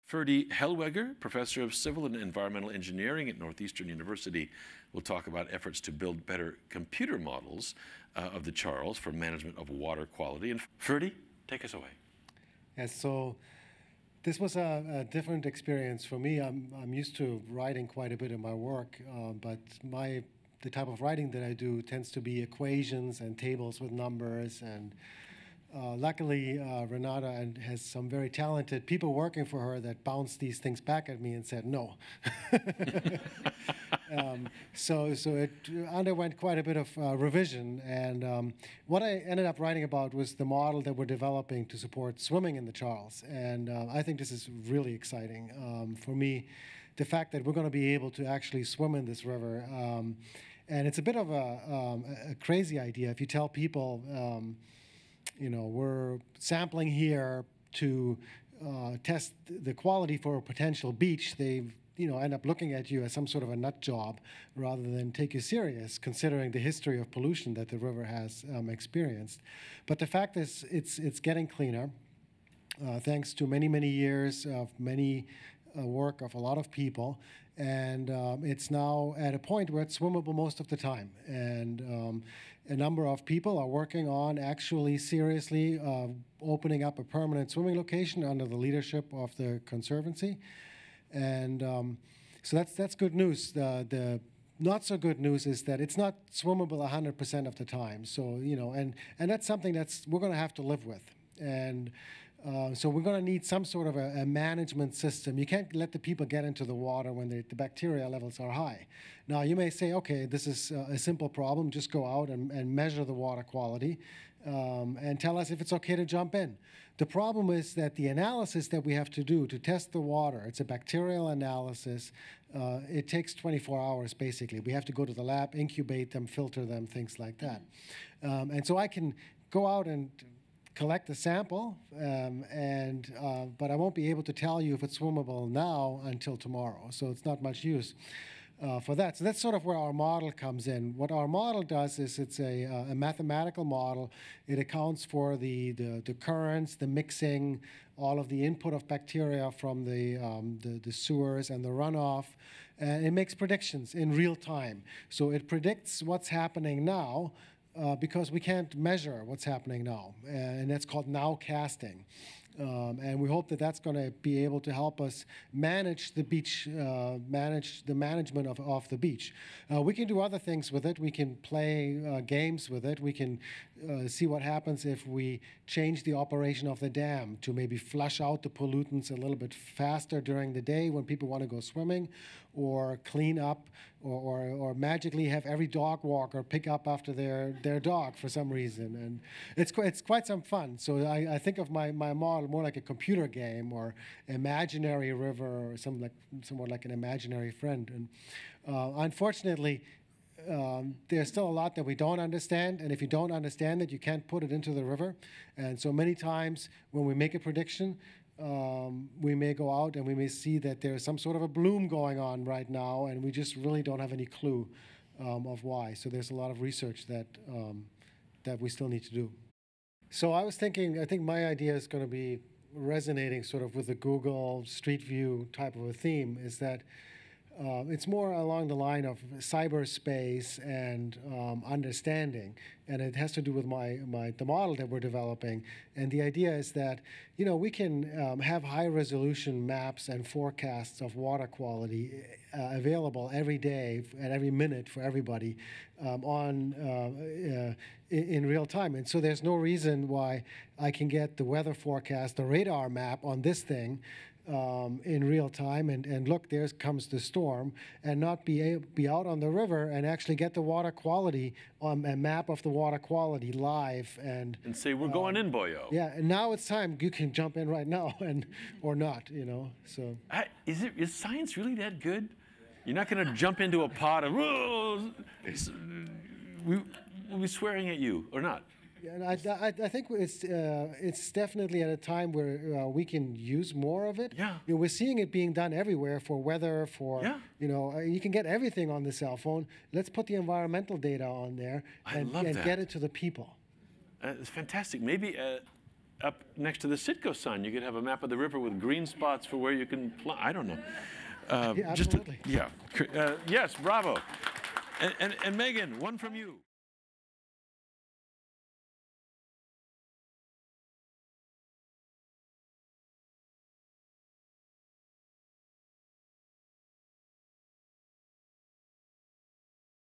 Ferdi Hellweger, professor of civil and environmental engineering at Northeastern University, will talk about efforts to build better computer models of the Charles for management of water quality. And Ferdi, take us away. Yes, so this was a different experience for me. I'm used to writing quite a bit in my work, but the type of writing that I do tends to be equations and tables with numbers. And luckily, Renata has some very talented people working for her that bounced these things back at me and said no. So it underwent quite a bit of revision. And what I ended up writing about was the model that we're developing to support swimming in the Charles. And I think this is really exciting. For me, the fact that we're going to be able to actually swim in this river. And it's a bit of a crazy idea. If you tell people, we're sampling here to test the quality for a potential beach, they end up looking at you as some sort of a nut job rather than take you serious, considering the history of pollution that the river has experienced. But the fact is, it's getting cleaner, thanks to many, many years of work of a lot of people. And it's now at a point where it's swimmable most of the time. And a number of people are working on actually seriously opening up a permanent swimming location under the leadership of the Conservancy. And so that's good news. The not so good news is that it's not swimmable 100% of the time. So, and that's something we're going to have to live with. And so we're going to need some sort of a management system. You can't let the people get into the water when the bacteria levels are high. Now, you may say, okay, this is a simple problem. Just go out and measure the water quality and tell us if it's okay to jump in. The problem is that the analysis that we have to do to test the water, it's a bacterial analysis. It takes 24 hours, basically. We have to go to the lab, incubate them, filter them, things like that. And so I can go out and collect a sample, but I won't be able to tell you if it's swimmable now until tomorrow. So it's not much use for that. So that's sort of where our model comes in. What our model does is it's a mathematical model. It accounts for the currents, the mixing, all of the input of bacteria from the sewers and the runoff. And it makes predictions in real time. So it predicts what's happening now, because we can't measure what's happening now, and that's called nowcasting. And we hope that that's going to be able to help us manage the beach, manage the management of the beach. We can do other things with it. We can play games with it. We can see what happens if we change the operation of the dam to maybe flush out the pollutants a little bit faster during the day when people want to go swimming, or clean up, or magically have every dog walker pick up after their dog for some reason. And it's quite some fun. So I think of my model more like a computer game, or imaginary river, or somewhat like an imaginary friend. And unfortunately, there's still a lot that we don't understand, and if you don't understand it, you can't put it into the river. And so many times when we make a prediction, we may go out and we may see that there's some sort of a bloom going on right now, and we just really don't have any clue of why. So there's a lot of research that we still need to do. So I was thinking, I think my idea is going to be resonating sort of with the Google Street View type of a theme, is that it's more along the line of cyberspace and understanding, and it has to do with the model that we're developing. And the idea is that we can have high-resolution maps and forecasts of water quality available every day and every minute for everybody in real time. And so there's no reason why I can get the weather forecast, the radar map on this thing, in real time, and look, there comes the storm, and not be out on the river and actually get the water quality on a map of the water quality live and say, we're going in, boyo. Yeah, and now it's time. You can jump in right now, or not, So is science really that good? You're not going to jump into a pot of, we'll be swearing at you, or not? And I think it's definitely at a time where we can use more of it. Yeah. We're seeing it being done everywhere for weather, yeah. You can get everything on the cell phone. Let's put the environmental data on there and get it to the people. It's fantastic. Maybe up next to the Citgo sign, you could have a map of the river with green spots for where you can I don't know. Yeah, absolutely. Yes, bravo. And Megan, one from you.